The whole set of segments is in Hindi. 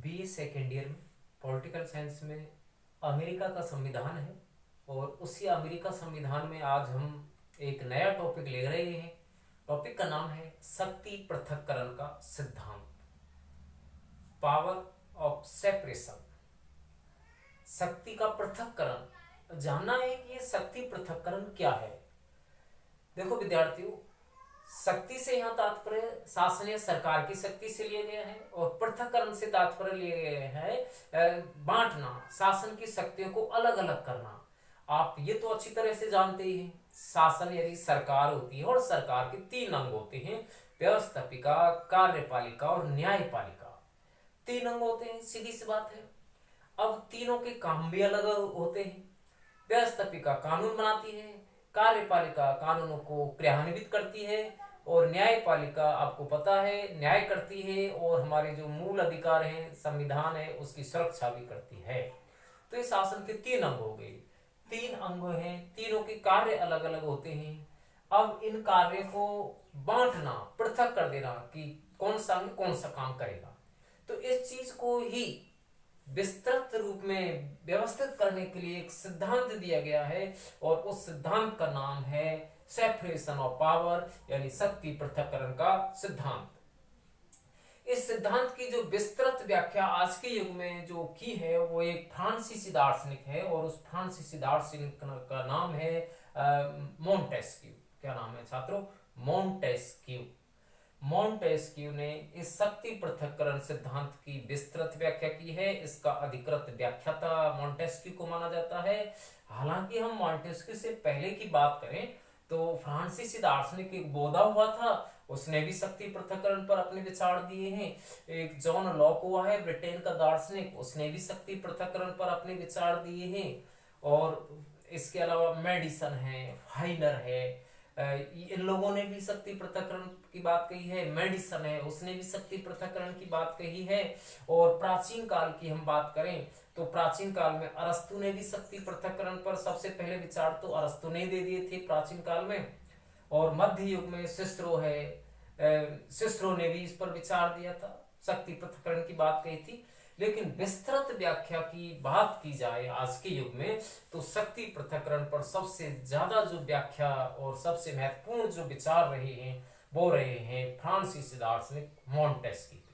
बी सेकेंड ईयर में पॉलिटिकल साइंस में अमेरिका का संविधान है। और उसी अमेरिका संविधान में आज हम एक नया टॉपिक ले रहे हैं। टॉपिक का नाम है शक्ति पृथक्करण का सिद्धांत, पावर ऑफ सेपरेशन। शक्ति का पृथक्करण जानना है कि ये शक्ति पृथक्करण क्या है। देखो विद्यार्थियों, शक्ति से यहाँ तात्पर्य शासन या सरकार की शक्ति से लिया गया है, और पृथक्करण से तात्पर्य लिया गया है बांटना, शासन की शक्तियों को अलग अलग करना। आप ये तो अच्छी तरह से जानते ही हैं, शासन यदि सरकार होती है और सरकार के तीन अंग होते हैं, व्यवस्थापिका, कार्यपालिका और न्यायपालिका। तीन अंग होते हैं, सीधी सी बात है। अब तीनों के काम भी अलग होते हैं। व्यवस्थापिका कानून बनाती है, कार्यपालिका कानूनों को क्रियान्वित करती है, और न्यायपालिका आपको पता है न्याय करती है, और हमारे जो मूल अधिकार हैं, संविधान है, उसकी सुरक्षा भी करती है। तो ये शासन के तीन अंग हो गए। तीन अंग हैं, तीनों के कार्य अलग अलग होते हैं। अब इन कार्य को बांटना, पृथक कर देना कि कौन सा अंग कौन सा काम करेगा, तो इस चीज को ही विस्तृत रूप में व्यवस्थित करने के लिए एक सिद्धांत दिया गया है, और उस सिद्धांत का नाम है सेपरेशन ऑफ पावर, यानी शक्ति पृथक्करण का सिद्धांत। इस सिद्धांत की जो विस्तृत व्याख्या आज के युग में जो की है वो एक फ्रांसीसी दार्शनिक है, और उस फ्रांसीसी दार्शनिक का नाम है मोंटेस्क्यू। क्या नाम है छात्रों? मोंटेस्क्यू। मोंटेस्क्यू ने इस शक्ति पृथक्करण सिद्धांत की विस्तृत व्याख्या की है। इसका अधिकृत व्याख्याता मोंटेस्क्यू को माना जाता है। हालांकि हम मोंटेस्क्यू से पहले की बात करें तो फ्रांसीसी दार्शनिक एक बोधा हुआ था, उसने भी शक्ति पृथक्करण पर अपने विचार दिए हैं। एक जॉन लॉक हुआ है, ब्रिटेन का दार्शनिक, उसने भी शक्ति पृथक्करण पर अपने विचार दिए हैं। और इसके अलावा मेडिसन है, फाइनर है, इन लोगों ने भी शक्ति पृथक्करण की बात कही है। मेडिसन है, उसने भी शक्ति पृथक्करण की बात कही है। और प्राचीन काल की हम बात करें तो प्राचीन काल में अरस्तु ने भी शक्ति पृथक्करण पर सबसे पहले विचार तो अरस्तु ने दे दिए थे प्राचीन काल में। और मध्य युग में सिसरो है, सिसरो ने भी इस पर विचार दिया था, शक्ति पृथक्करण की बात कही थी। लेकिन विस्तृत व्याख्या की बात की जाए आज के युग में तो शक्ति पृथक्करण पर सबसे ज्यादा जो व्याख्या और सबसे महत्वपूर्ण जो विचार रहे हैं वो रहे हैं फ्रांसीसी दार्शनिक मोंटेस्क्यू के।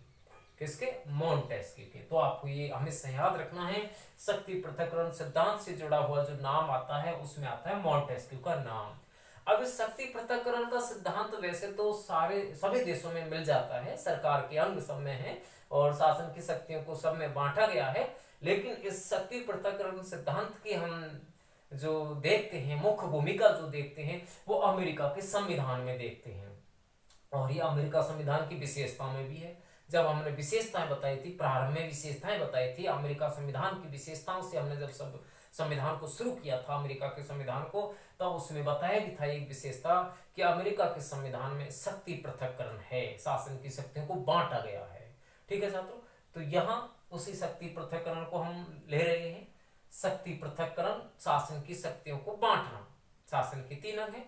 किसके? मोंटेस्क्यू के। तो आपको ये हमेशा याद रखना है, शक्ति पृथक्करण सिद्धांत से जुड़ा हुआ जो नाम आता है उसमें आता है मोंटेस्क्यू का नाम। अब इस शक्ति पृथक्करण का सिद्धांत वैसे तो सभी देशों में मिल जाता है, सरकार के अंग सब में है, और शासन की शक्तियों को सब में बांटा गया है। लेकिन इस शक्ति पृथक्करण सिद्धांत की हम जो देखते हैं, मुख्य भूमिका जो देखते हैं, वो अमेरिका के संविधान में देखते हैं। और ये अमेरिका संविधान की विशेषताओं में भी है। जब हमने विशेषताएं बताई थी, प्रारंभ में विशेषताएं बताई थी अमेरिका संविधान की विशेषताओं से, हमने जब सब संविधान को शुरू किया था अमेरिका के संविधान को, तब उसमें बताया भी था एक विशेषता कि अमेरिका के संविधान में शक्ति पृथक्करण है, शासन की शक्तियों को बांटा गया है। ठीक है छात्रों, तो यहाँ उसी शक्ति पृथक्करण को हम ले रहे हैं। शक्ति पृथक्करण, शासन की शक्तियों को बांटना, शासन के तीन अंग है।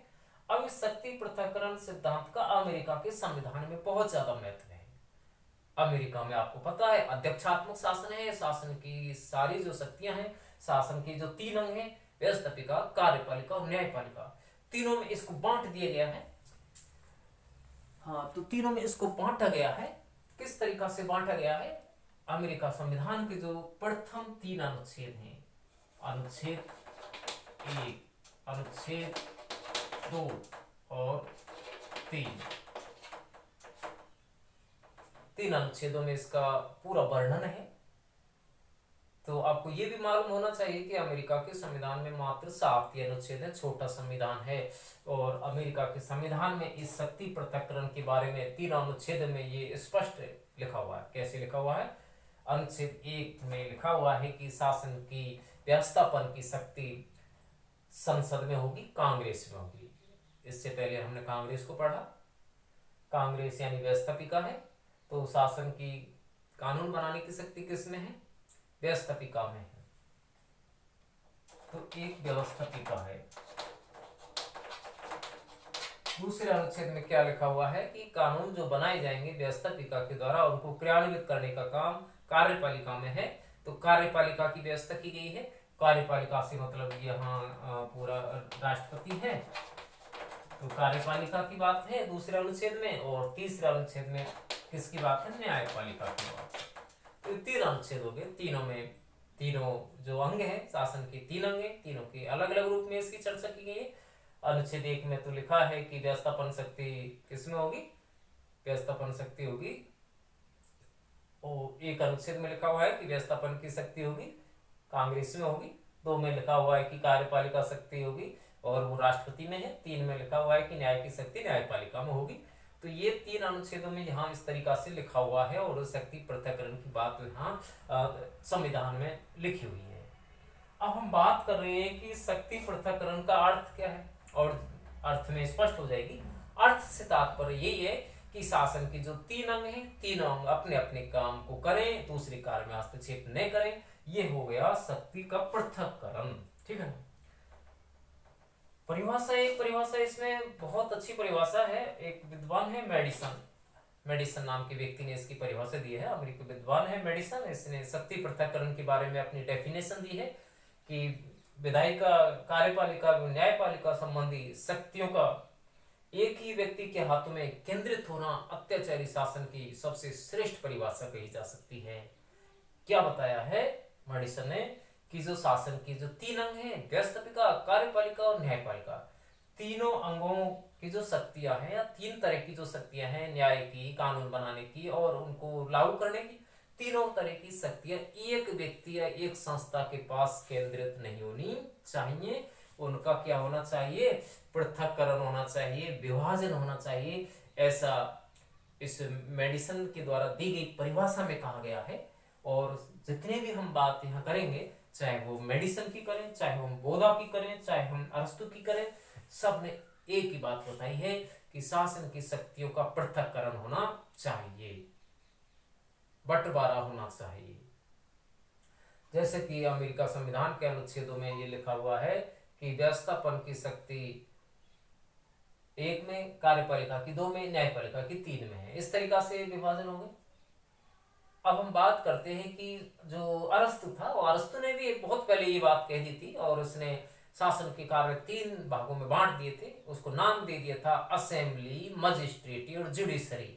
अब इस शक्ति पृथक्करण सिद्धांत का अमेरिका के संविधान में बहुत ज्यादा महत्व है। अमेरिका में आपको पता है अध्यक्षात्मक शासन है, शासन की सारी जो शक्तियां हैं, शासन के जो तीन अंग हैं, व्यवस्थापिका, कार्यपालिका और न्यायपालिका, तीनों में इसको बांट दिया गया है। हाँ, तो तीनों में इसको बांटा गया है। किस तरीका से बांटा गया है? अमेरिका संविधान के जो प्रथम तीन अनुच्छेद हैं, अनुच्छेद 1, अनुच्छेद 2 और 3, तीन अनुच्छेदों में इसका पूरा वर्णन है। तो आपको यह भी मालूम होना चाहिए कि अमेरिका के संविधान में मात्र 7 ही अनुच्छेद है, छोटा संविधान है। और अमेरिका के संविधान में इस शक्ति पृथक्करण के बारे में 3 अनुच्छेद में ये स्पष्ट लिखा हुआ है। कैसे लिखा हुआ है? अनुच्छेद 1 में लिखा हुआ है कि शासन की व्यवस्थापन की शक्ति संसद में होगी, कांग्रेस में होगी। इससे पहले हमने कांग्रेस को पढ़ा। कांग्रेस यानी व्यवस्थापिका है, तो शासन की कानून बनाने की शक्ति किसमें है? व्यवस्थापिका में है। तो एक व्यवस्थापिका है। दूसरे अनुच्छेद में क्या लिखा हुआ है कि कानून जो बनाए जाएंगे व्यवस्थापिका के द्वारा, उनको क्रियान्वित करने का काम कार्यपालिका में है तो कार्यपालिका की व्यवस्था की गई है। कार्यपालिका से मतलब यहाँ पूरा राष्ट्रपति है, तो कार्यपालिका की बात है दूसरे अनुच्छेद में, और तीसरे अनुच्छेद में किसकी बात है, न्यायपालिका की बात है। तो तीन अनुच्छेद हो गए, तीनों में तीनों जो अंग है शासन के तीन अंग है, तीनों के अलग अलग रूप में इसकी चर्चा की गई है। अनुच्छेद 1 में तो लिखा है कि व्यवस्थापन शक्ति किसमें होगी, व्यवस्थापन शक्ति होगी, और एक अनुच्छेद में लिखा हुआ है कि व्यवस्थापन की शक्ति होगी कांग्रेस में होगी, 2 में लिखा हुआ है कि कार्यपालिका शक्ति होगी और वो राष्ट्रपति में है, 3 में लिखा हुआ है कि न्याय की शक्ति न्यायपालिका में होगी। तो ये 3 अनुच्छेदों में यहाँ इस तरीका से लिखा हुआ है और शक्ति पृथक्करण की बात यहाँ संविधान में लिखी हुई है। अब हम बात कर रहे हैं कि शक्ति पृथक्करण का अर्थ क्या है, और अर्थ में स्पष्ट हो जाएगी। अर्थ से तात्पर्य यही है कि शासन के जो 3 अंग हैं, तीनों अंग अपने अपने काम को करें, दूसरे कार्य में हस्तक्षेप नहीं करें, ये हो गया शक्ति का पृथक्करण। ठीक है, परिभाषा इसमें बहुत अच्छी परिभाषा है। एक विद्वान है मेडिसन नाम के व्यक्ति ने इसकी परिभाषा दी है, अमेरिकी विद्वान है मेडिसन। इसने शक्ति पृथक्करण के बारे में अपनी डेफिनेशन दी है कि विधायिका, कार्यपालिका, न्यायपालिका संबंधी शक्तियों का एक ही व्यक्ति के हाथों में केंद्रित होना अत्याचारी शासन की सबसे श्रेष्ठ परिभाषा कही जा सकती है। क्या बताया है मेडिसन ने कि जो शासन की जो 3 अंग हैं, व्यवस्थापिका, कार्यपालिका और न्यायपालिका, तीनों अंगों की जो शक्तियां हैं या 3 तरह की जो शक्तियां हैं, न्याय की, कानून बनाने की और उनको लागू करने की, तीनों तरह की शक्तियां एक व्यक्ति या एक संस्था के पास केंद्रित नहीं होनी चाहिए। उनका क्या होना चाहिए, पृथक्करण होना चाहिए, विभाजन होना चाहिए, ऐसा इस मेडिसन के द्वारा दी गई परिभाषा में कहा गया है। और जितने भी हम बात यहाँ करेंगे, चाहे वो मेडिसन की करें, चाहे हम बोधा की करें, चाहे हम अरस्तु की करें, सब ने एक ही बात बताई है कि शासन की शक्तियों का पृथक्करण होना चाहिए, बंटवारा होना चाहिए। जैसे कि अमेरिका संविधान के अनुच्छेदों में ये लिखा हुआ है कि व्यवस्थापन की शक्ति 1 में, कार्यपालिका की 2 में, न्यायपालिका की 3 में है। इस तरीका से विभाजन हो गए। अब हम बात करते हैं कि जो अरस्तु था, वो अरस्तु ने भी बहुत पहले ये बात कह दी थी और उसने शासन के कार्य 3 भागों में बांट दिए थे। उसको नाम दे दिया था असेंबली, मजिस्ट्रेटी और जुडिशरी।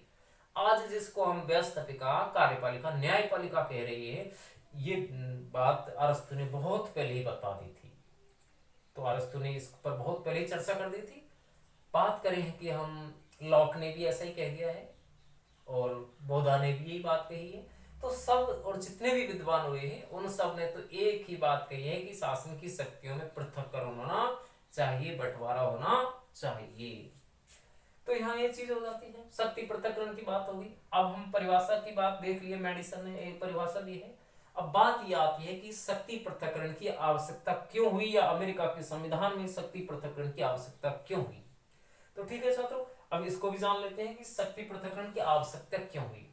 आज जिसको हम व्यवस्थापिका, कार्यपालिका, न्यायपालिका कह रही है, ये बात अरस्तु ने बहुत पहले ही बता दी थी। तो अरस्तु ने इस पर बहुत पहले ही चर्चा कर दी थी। बात करें कि हम लॉक ने भी ऐसा ही कह दिया है और बोधा ने भी यही बात कही है, तो सब और जितने भी विद्वान हुए हैं उन सब ने तो एक ही बात कही है कि शासन की शक्तियों में पृथक्करण होना चाहिए, बंटवारा होना चाहिए। तो यहाँ ये चीज हो जाती है, शक्ति पृथक्करण की बात होगी। अब हम परिभाषा की बात देख लिए, मेडिसन ने एक परिभाषा दी है। अब बात यह आती है कि शक्ति पृथक्करण की आवश्यकता क्यों हुई, या अमेरिका के संविधान में शक्ति पृथक्करण की आवश्यकता क्यों हुई। तो ठीक है छात्रों, अब इसको भी जान लेते हैं कि शक्ति पृथक्करण की आवश्यकता क्यों हुई।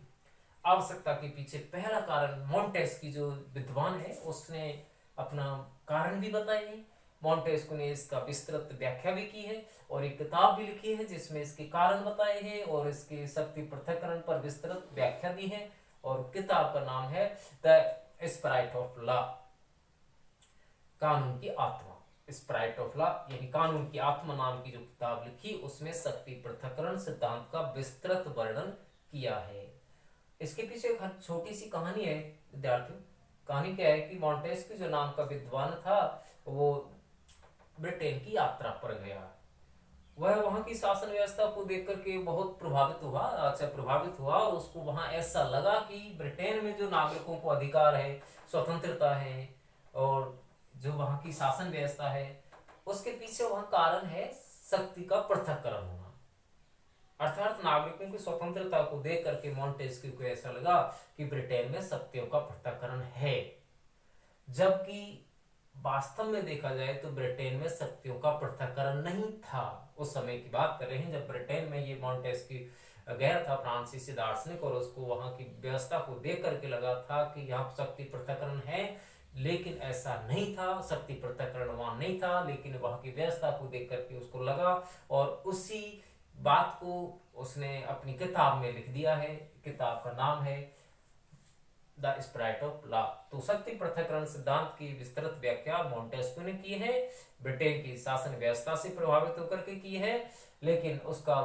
आवश्यकता के पीछे पहला कारण मॉन्टेस्क्यू जो विद्वान है उसने अपना कारण भी बताया है। मॉन्टेस्क्यू ने इसका विस्तृत व्याख्या भी की है और एक किताब भी लिखी है जिसमें इसके कारण बताए हैं और इसके शक्ति पृथक्करण पर विस्तृत व्याख्या दी है। और किताब का नाम है द स्पिरिट ऑफ लॉ, कानून की आत्मा। स्पिरिट ऑफ लॉ यानी कानून की आत्मा नाम की जो किताब लिखी, उसमें शक्ति पृथक्करण सिद्धांत का विस्तृत वर्णन किया है। इसके पीछे एक छोटी सी कहानी है विद्यार्थियों। कहानी क्या है कि मॉन्टेस्क्यू जो नाम का विद्वान था, वो ब्रिटेन की यात्रा पर गया। वह वहां की शासन व्यवस्था को देख करके बहुत प्रभावित हुआ और उसको वहां ऐसा लगा कि ब्रिटेन में जो नागरिकों को अधिकार है, स्वतंत्रता है और जो वहां की शासन व्यवस्था है, उसके पीछे वहां कारण है शक्ति का पृथक्करण होना। अर्थात नागरिकों की स्वतंत्रता को देख करके मॉन्टेस्क्यू को ऐसा लगा कि ब्रिटेन में शक्तियों का पृथक्करण है, जबकि वास्तव में देखा जाए तो ब्रिटेन में शक्तियों का पृथक्करण नहीं था। उस समय की बात कर रहे हैं जब ब्रिटेन में ये मॉन्टेस्क्यू गया था, फ्रांसीसी दार्शनिक, और उसको वहां की व्यवस्था को देख करके लगा था कि यहाँ शक्ति पृथक्करण है, लेकिन ऐसा नहीं था। शक्ति पृथक्करण वहां नहीं था, लेकिन वहां की व्यवस्था को देख करके उसको लगा और उसी बात को उसने अपनी किताब में लिख दिया है। किताब का नाम है द स्पिरिट ऑफ लॉ। तो शक्ति पृथक्करण सिद्धांत की विस्तृत व्याख्या मोंटेस्क्यू ने की है, ब्रिटेन की शासन व्यवस्था से प्रभावित होकर के की है, लेकिन उसका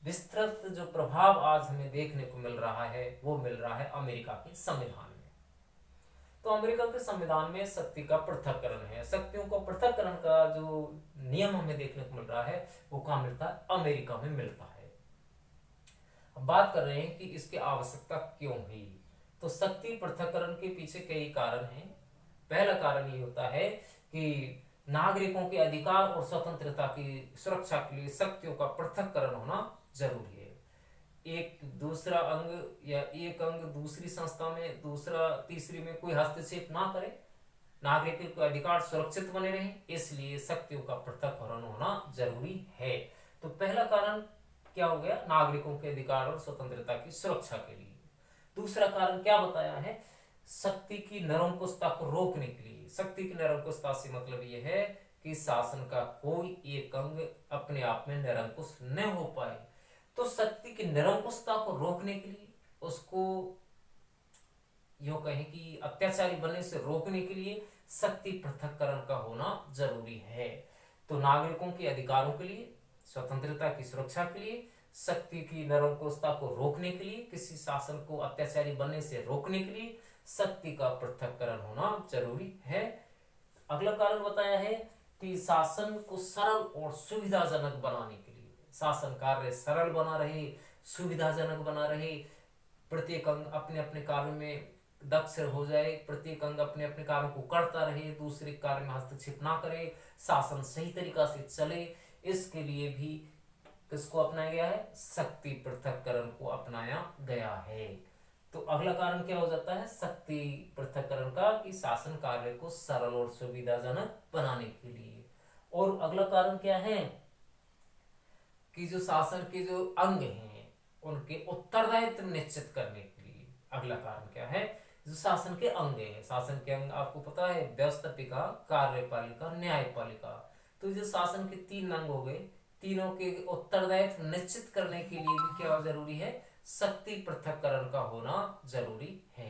विस्तृत जो प्रभाव आज हमें देखने को मिल रहा है वो मिल रहा है अमेरिका के संविधान में। तो अमेरिका के संविधान में शक्ति का पृथक्करण है। शक्तियों को पृथक्करण का जो नियम हमें देखने को मिल रहा है वो कहाँ मिलता है? अमेरिका में मिलता है। अब बात कर रहे हैं कि इसकी आवश्यकता क्यों हुई। तो शक्ति पृथक्करण के पीछे कई कारण हैं। पहला कारण ये होता है कि नागरिकों के अधिकार और स्वतंत्रता की सुरक्षा के लिए शक्तियों का पृथक्करण होना जरूरी है। एक दूसरा अंग या एक अंग दूसरी संस्था में, दूसरा तीसरी में कोई हस्तक्षेप ना करे, नागरिकों के अधिकार सुरक्षित बने रहे, इसलिए शक्तियों का पृथक्करण होना जरूरी है। तो पहला कारण क्या हो गया? नागरिकों के अधिकार और स्वतंत्रता की सुरक्षा के लिए। दूसरा कारण क्या बताया है? शक्ति की निरंकुशता को रोकने के लिए। शक्ति की निरंकुशता से मतलब यह है कि शासन का कोई एक अंग अपने आप में निरंकुश न हो पाए। तो शक्ति की निरंकुशता को रोकने के लिए, उसको यूं कहें कि अत्याचारी बनने से रोकने के लिए शक्ति पृथक्करण का होना जरूरी है। तो नागरिकों के अधिकारों के लिए, स्वतंत्रता की सुरक्षा के लिए, शक्ति की निरंकुशता को रोकने के लिए, किसी शासन को अत्याचारी बनने से रोकने के लिए शक्ति का पृथक्करण होना जरूरी है। अगला कारण बताया है कि शासन को सरल और सुविधाजनक बनाने के लिए, शासन कार्य सरल बना रहे, सुविधाजनक बना रहे, प्रत्येक अंग अपने अपने कार्य में दक्ष हो जाए, प्रत्येक अंग अपने अपने कार्यों को करता रहे, दूसरे कार्य में हस्तक्षेप ना करे, शासन सही तरीका से चले, इसके लिए भी किसको अपनाया गया है? शक्ति पृथक्करण को अपनाया गया है। तो अगला कारण क्या हो जाता है शक्ति पृथक्करण का? कि शासन कार्य को सरल और सुविधाजनक बनाने के लिए। और अगला कारण क्या है? कि जो शासन के जो अंग हैं उनके उत्तरदायित्व निश्चित करने के लिए। अगला कारण क्या है? जो शासन के अंग हैं, शासन के अंग आपको पता है व्यवस्थापिका, कार्यपालिका, न्यायपालिका। तो जो शासन के तीन अंग हो गए, तीनों के उत्तरदायित्व निश्चित करने के लिए भी क्या जरूरी है? शक्ति पृथक्करण का होना जरूरी है।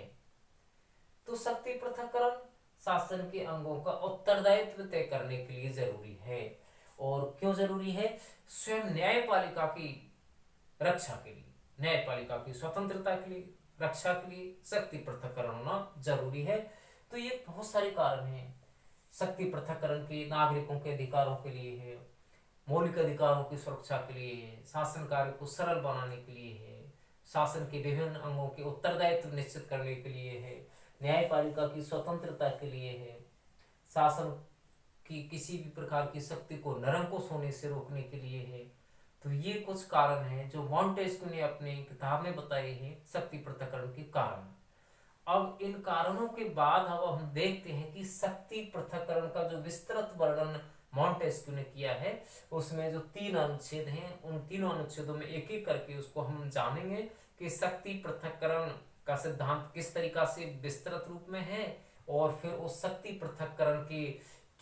तो शक्ति पृथक्करण शासन के अंगों का उत्तरदायित्व तय करने के लिए जरूरी है। और क्यों जरूरी है? स्वयं न्यायपालिका की रक्षा के लिए, न्यायपालिका की स्वतंत्रता के लिए, रक्षा के लिए शक्ति पृथक्करण होना जरूरी है। तो ये बहुत सारे कारण हैं शक्ति पृथक्करण के। नागरिकों के अधिकारों के लिए है, मौलिक अधिकारों की सुरक्षा के लिए है, शासन कार्य को सरल बनाने के लिए है, शासन के विभिन्न अंगों के उत्तरदायित्व निश्चित करने के लिए है, न्यायपालिका की स्वतंत्रता के लिए है, शासन की किसी भी प्रकार की शक्ति को निरंकुश होने से रोकने के लिए है। तो ये कुछ कारण हैं जो मॉन्टेस्क्यू ने अपनी किताब में बताए हैं शक्ति पृथक्करण के कारण। अब इन कारणों के बाद अब हम देखते हैं कि शक्ति पृथक्करण का जो विस्तृत वर्णन मॉन्टेस्क्यू ने किया है उसमें जो 3 अनुच्छेद हैं, उन तीनों अनुच्छेदों में एक एक करके उसको हम जानेंगे कि शक्ति पृथक्करण का सिद्धांत किस तरीका से विस्तृत रूप में है, और फिर उस शक्ति पृथक्करण के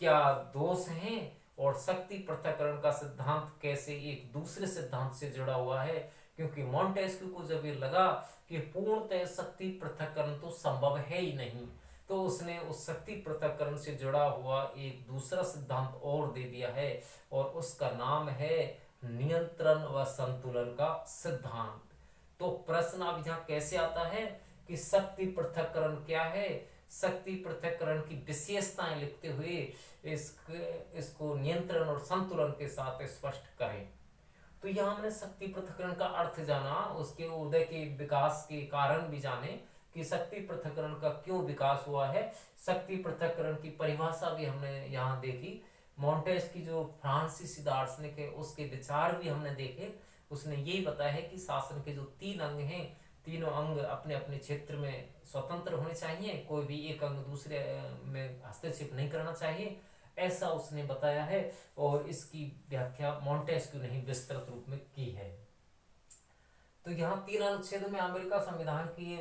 क्या दोष हैं, और शक्ति पृथक्करण का सिद्धांत कैसे एक दूसरे सिद्धांत से जुड़ा हुआ है। क्योंकि मॉन्टेस्क्यू को जब ये लगा कि पूर्णतः शक्ति पृथक्करण तो संभव है ही नहीं, तो उसने उस शक्ति पृथक्करण से जुड़ा हुआ एक दूसरा सिद्धांत और दे दिया है, और उसका नाम है नियंत्रण व संतुलन का सिद्धांत। तो प्रश्न अब यहाँ कैसे आता है कि शक्ति पृथक्करण क्या है? शक्ति पृथक्करण की विशेषताएं लिखते हुए इसको नियंत्रण और संतुलन के साथ स्पष्ट करें। तो यहाँ हमने शक्ति पृथक्करण का अर्थ जाना, उसके उदय के विकास के कारण भी जाने कि शक्ति पृथक्करण का क्यों विकास हुआ है। शक्ति पृथक्करण की परिभाषा भी हमने यहाँ देखी। मॉन्टेस्क्यू की जो फ्रांसीसी दार्शनिक है उसके विचार भी हमने देखे। उसने यही बताया है कि शासन के जो 3 अंग हैं, तीनों अंग अपने अपने क्षेत्र में स्वतंत्र होने चाहिए, कोई भी एक अंग दूसरे में हस्तक्षेप नहीं करना चाहिए, ऐसा उसने बताया है। और इसकी व्याख्या मॉन्टेस्क्यू ने विस्तृत रूप में की है। तो यहाँ 3 अनुच्छेदों में अमेरिका संविधान की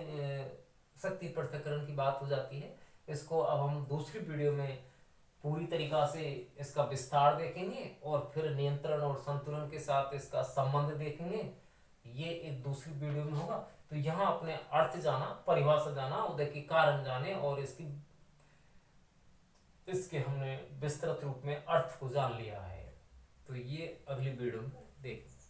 शक्ति पृथक्करण की बात हो जाती है। इसको अब हम दूसरी वीडियो में पूरी तरीका से इसका विस्तार देखेंगे और फिर नियंत्रण और संतुलन के साथ इसका संबंध देखेंगे। ये एक दूसरी वीडियो में होगा। तो यहाँ अपने अर्थ जाना, परिभाषा जाना, उदय के कारण जाने और इसके हमने विस्तृत रूप में अर्थ को जान लिया है। तो ये अगली वीडियो में देखेंगे।